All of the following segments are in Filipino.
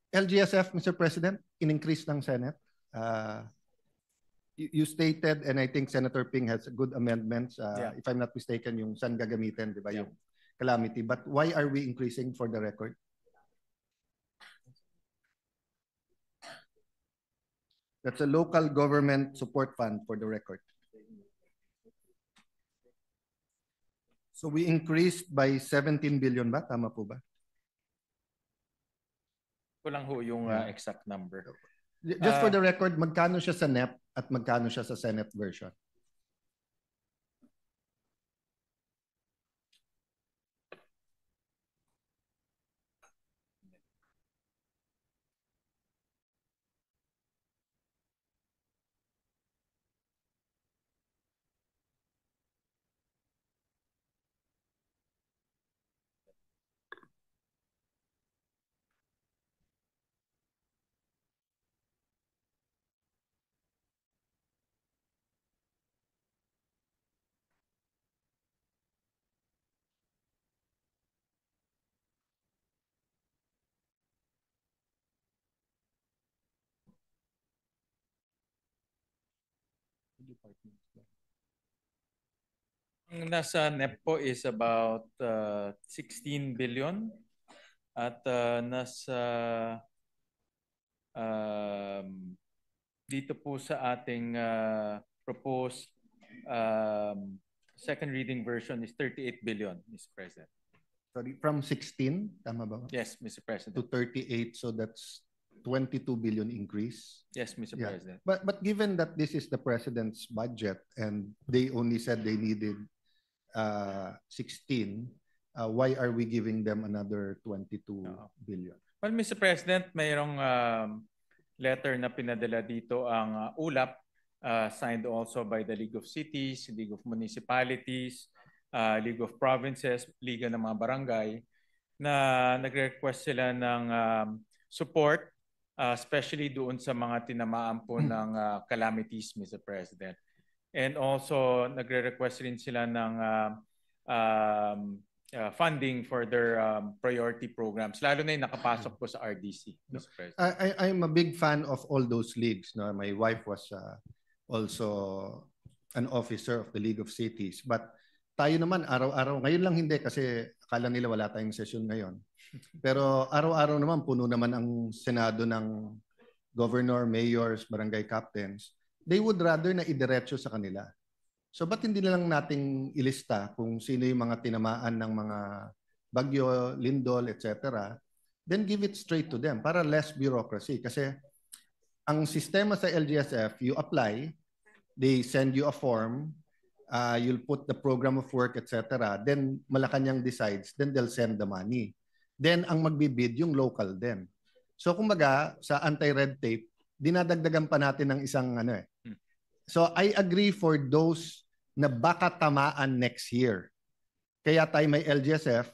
LGSF, Mr. President, in-increase ng Senate. You stated, and I think Senator Ping has good amendments, if I'm not mistaken, yung saan gagamitin, di ba, yung calamity. But why are we increasing, for the record? That's a local government support fund, for the record. So we increased by 17 billion ba? Tama po ba? Kulang ho yung exact number. Just for the record, magkano siya sa NEP at magkano siya sa Senate version? Nasa NEP po is about 16 billion at nasa dito po sa ating proposed second reading version is 38 billion, Mr. President. Sorry, from 16, tama ba? Yes, Mr. President. To 38, so that's 22 billion increase. Yes, Mr. President. But given that this is the President's budget and they only said they needed 16, why are we giving them another 22 billion? Well, Mr. President, mayroong letter na pinadala dito ang ULAP, signed also by the League of Cities, League of Municipalities, League of Provinces, Liga ng mga Barangay, na nagre-request sila ng support, especially doon sa mga tinamaan po ng calamities, Mr. President. And also, nagre-request rin sila ng funding for their priority programs, lalo na yung nakapasok po sa RDC, Mr. President. I'm a big fan of all those leagues. No? My wife was also an officer of the League of Cities. But tayo naman, araw-araw, ngayon lang hindi kasi akala nila wala tayong session ngayon. Pero araw-araw naman, puno naman ang Senado ng governor, mayors, barangay captains. They would rather na idiretso sa kanila. So ba't hindi na lang nating ilista kung sino yung mga tinamaan ng mga bagyo, lindol, etc. Then give it straight to them para less bureaucracy. Kasi ang sistema sa LGSF, you apply, they send you a form, you'll put the program of work, etc. Then Malacanang decides, then they'll send the money. Then ang magbibid yung local din. So kumbaga sa anti-red tape, dinadagdagan pa natin ng isang ano eh. So I agree for those na baka tamaan next year. Kaya tayo may LGSF,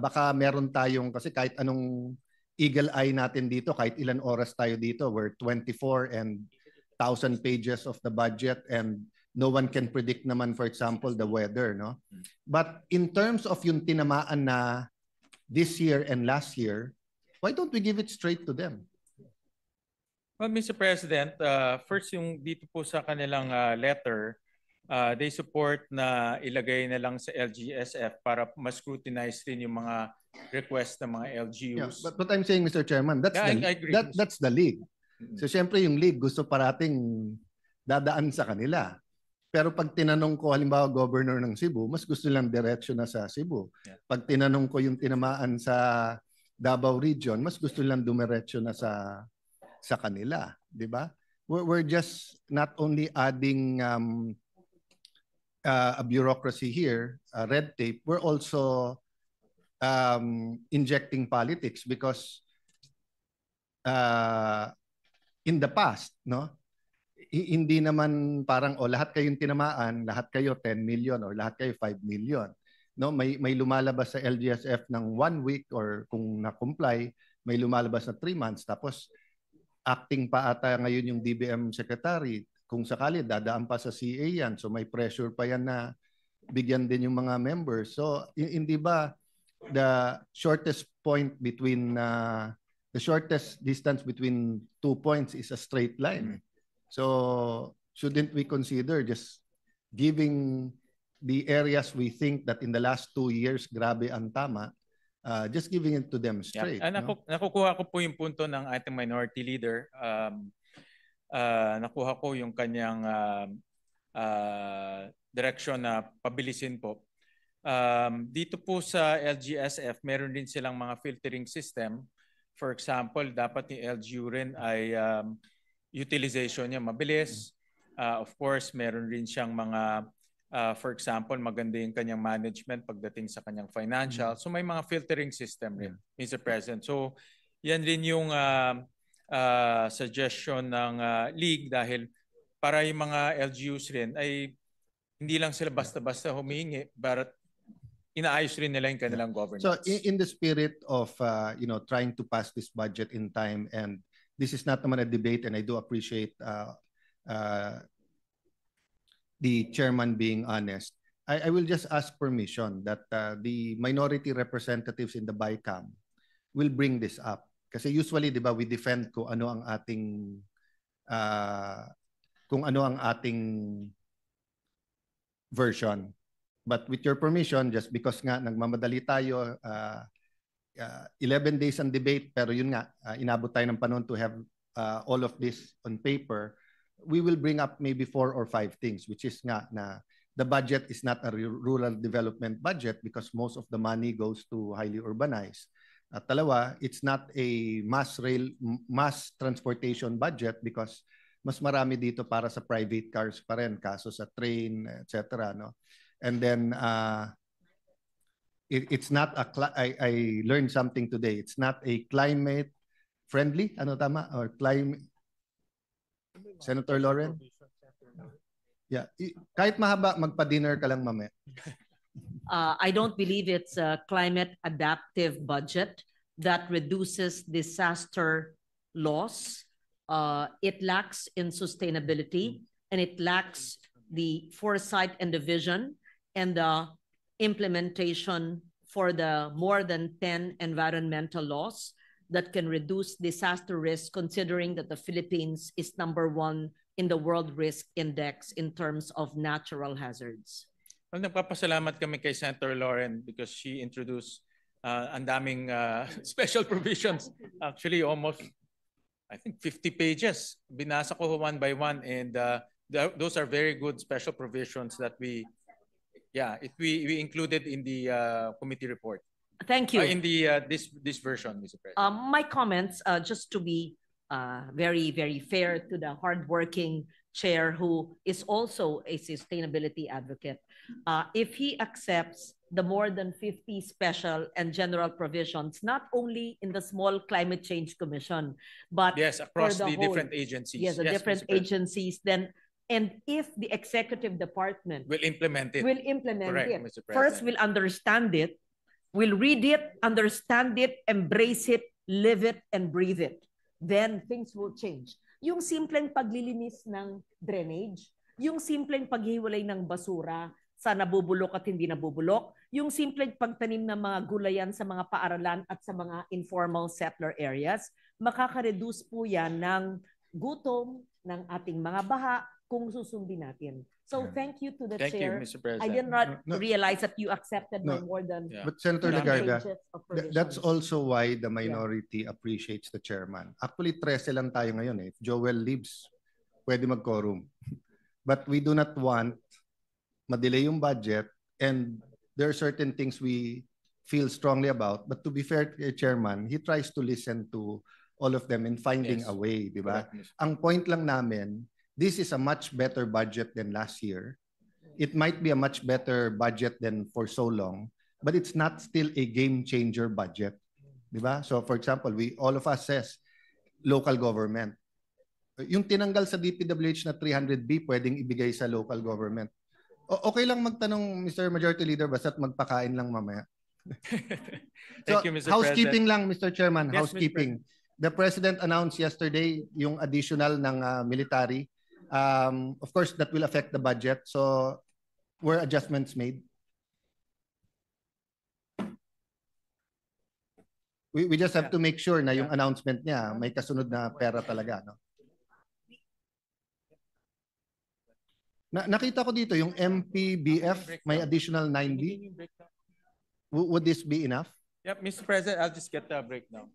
baka meron tayong, kasi kahit anong eagle eye natin dito, kahit ilan oras tayo dito, we're 24 and 1,000 pages of the budget and no one can predict naman, for example, the weather, no? But in terms of yung tinamaan na this year and last year, why don't we give it straight to them? Well, Mr. President, first yung dito po sa kanilang letter, they support na ilagay na lang sa LGSF para mas scrutinize rin yung mga request ng mga LGUs. Yeah, but I'm saying, Mr. Chairman, that's the league. So syempre yung league gusto parating dadaan sa kanila. Pero pag tinanong ko halimbawa governor ng Cebu, mas gusto lang diretsyo na sa Cebu. Yeah. Pag tinanong ko yung tinamaan sa Davao region, mas gusto lang dumiretso na sa kanila, di ba? We're just not only adding a bureaucracy here, red tape, we're also injecting politics because in the past, no? Hindi naman parang lahat kayong tinamaan, lahat kayo 10 million or lahat kayo 5 million. No, may lumalabas sa LGSF ng 1 week or kung na-comply, may lumalabas na 3 months tapos acting pa ata ngayon yung DBM secretary. Kung sakali dadaan pa sa CA yan, so may pressure pa yan na bigyan din yung mga members. So hindi ba the shortest point between the shortest distance between 2 points is a straight line. So shouldn't we consider just giving the areas we think that in the last 2 years, grabe ang tama, just giving it to them straight? Yeah. Nakukuha ko po yung punto ng ating minority leader. Nakuha ko yung kanyang direction na pabilisin po. Dito po sa LGSF, meron din silang mga filtering system. For example, dapat yung LGU rin ay utilization niya mabilis. Of course, meron rin siyang mga, for example, maganda yung kanyang management pagdating sa kanyang financial. So may mga filtering system rin, Mr. President. So yan rin yung suggestion ng League dahil para yung mga LGUs rin ay hindi lang sila basta-basta humihingi, but inaayos rin nila yung kanilang governance. So in the spirit of trying to pass this budget in time, and this is not naman a debate, and I do appreciate the chairman being honest, I will just ask permission that the minority representatives in the BICAM will bring this up. Kasi usually, di ba, we defend kung ano ang ating version. But with your permission, just because nga nagmamadali tayo, 11 days ang debate, pero yun nga, inabot tayo ng panahon to have all of this on paper, we will bring up maybe 4 or 5 things, which is nga na the budget is not a rural development budget because most of the money goes to highly urbanized. At dalawa, it's not a mass transportation budget because mas marami dito para sa private cars pa rin, kaso sa train, etc. No? And then it's not I learned something today. It's not a climate friendly, ano tama, or climate. Senator Lauren? Yeah, kahit mahaba, magpa-dinner ka lang mamaya. I don't believe it's a climate adaptive budget that reduces disaster loss. It lacks in sustainability, and it lacks the foresight and the vision and the implementation for the more than 10 environmental laws that can reduce disaster risk, considering that the Philippines is #1 in the World Risk Index in terms of natural hazards. Well, nagpapasalamat kami kay Senator Lauren because she introduced ang daming special provisions. Actually, almost, I think, 50 pages. Binasa ko one by one, and those are very good special provisions that we included in the committee report. Thank you. In the this version, Mr. President. My comments, just to be very, very fair to the hardworking chair who is also a sustainability advocate. If he accepts the more than 50 special and general provisions, not only in the small climate change commission, but yes, across the whole, different agencies. Yes, the different agencies, then, and if the executive department will implement it. Correct, Mr. President. First, we'll understand it, we'll read it, understand it, embrace it, live it, and breathe it. Then things will change. Yung simpleng paglilinis ng drainage, yung simpleng paghiwalay ng basura sa nabubulok at hindi nabubulok, yung simpleng pagtanim ng mga gulayan sa mga paaralan at sa mga informal settler areas, makaka-reduce po yan ng gutom ng ating mga baha kung susundin natin. So thank you to the Thank chair. you, Mr. President. I did not realize that you accepted my more than But Senator Legarda, pages of provisions. that's also why the minority appreciates the chairman. Actually, 13 lang tayo ngayon eh. If Joel leaves, pwede mag-quorum. But we do not want ma-delay yung budget, and there are certain things we feel strongly about. But to be fair to the chairman, he tries to listen to all of them in finding a way, di ba? Ang point lang namin, this is a much better budget than last year. It might be a much better budget than for so long, but it's not still a game changer budget. Diba? So for example, all of us says local government. Yung tinanggal sa DPWH na 300B, pwedeng ibigay sa local government. Okay lang magtanong, Mr. Majority Leader, basta't magpakain lang mamaya. Thank you, Mr. Housekeeping President. lang, Mr. Chairman, Yes, housekeeping. The President announced yesterday yung additional ng military. Of course, that will affect the budget. So, were adjustments made? We just have to make sure na yung announcement niya may kasunod na pera talaga, no? Nakita ko dito yung MPBF may additional 9B. Would this be enough? Yep, Mr. President, I'll just get the breakdown.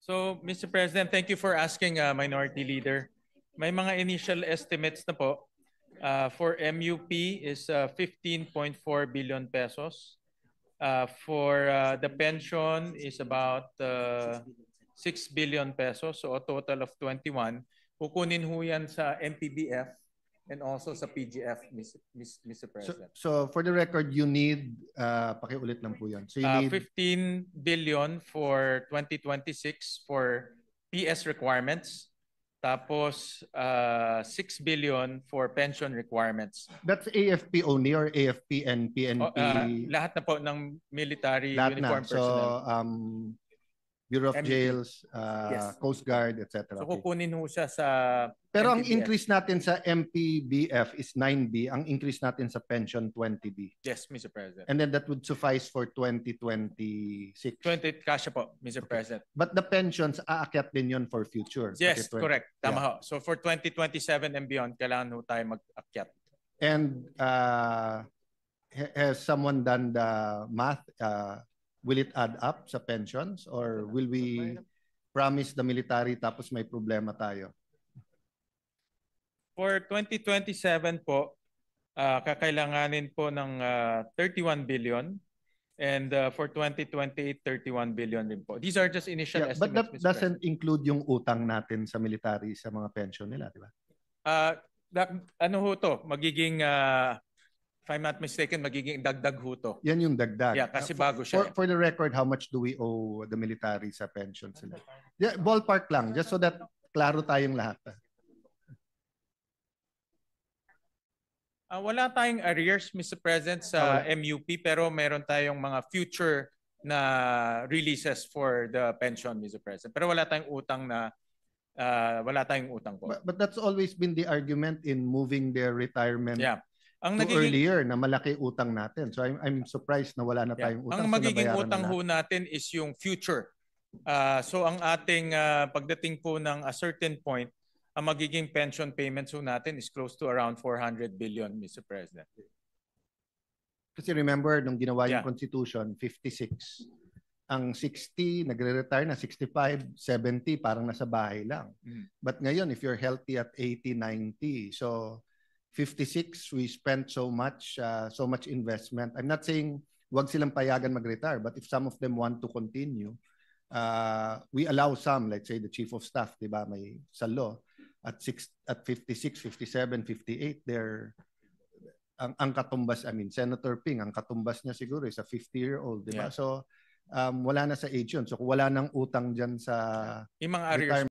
So, Mr. President, thank you for asking, Minority Leader. May mga initial estimates na po. For MUP is 15.4 billion pesos. For the pension is about 6 billion pesos, so a total of 21. Kukunin ho yan sa MPBF and also sa PGF, Mr. President. So for the record, you need, pakiulit lang po yan. So you need 15 billion for 2026 for PS requirements. Tapos 6 billion for pension requirements. That's AFP only or AFP and PNP? Lahat na po ng military lahat uniform na. personnel. So Bureau of Jails, Yes. Coast Guard, etc. So kukunin ho siya sa Pero ang MPBF. increase natin sa MPBF is 9B. Ang increase natin sa pension 20B. Yes, Mr. President. And then that would suffice for 2026. 20 kasya po, Mr. President. But the pensions, aakyat din yun for future. Yes, Kasi 20 correct. Tama Yeah. ho. So for 2027 and beyond, kailangan ho tayo mag-akyat. And has someone done the math? Will it add up sa pensions or will we promise the military tapos may problema tayo? For 2027 po, kakailanganin po ng 31 billion and for 2028, 31 billion din po. These are just initial Yeah, but estimates, that Mr. doesn't include yung utang natin sa military sa mga pension nila, di ba? Ano ho to? Magiging, if I'm not mistaken, magiging dagdag ho to. Yan yung dagdag. Yeah, kasi bago siya. For the record, how much do we owe the military sa pensions nila? Yeah, ballpark lang, just so that klaro tayong lahat. Wala tayong arrears, Mr. President, sa MUP, pero meron tayong mga future na releases for the pension, Mr. President. Pero wala tayong utang na wala tayong utang po. But that's always been the argument in moving their retirement Ang to earlier na malaki utang natin. So I'm surprised na wala na tayong utang. Ang magiging nabayaran utang na ho natin is yung future. So ang ating pagdating po ng a certain point, ang magiging pension payments ho natin is close to around 400 billion, Mr. President. Kasi remember, nung ginawa yung Constitution, 56. Ang 60, nagre-retire na 65, 70, parang nasa bahay lang. But ngayon, if you're healthy at 80, 90, so 56, we spent so much investment. I'm not saying wag silang payagan mag-retire, but if some of them want to continue, we allow some, let's say the Chief of Staff, di ba, may sa law, at 56, 57, 58, they're ang katumbas, I mean, Senator Ping, ang katumbas niya siguro is a 50-year-old, di ba? So, wala na sa age yun. So, kung wala nang utang dyan sa yung mga arrears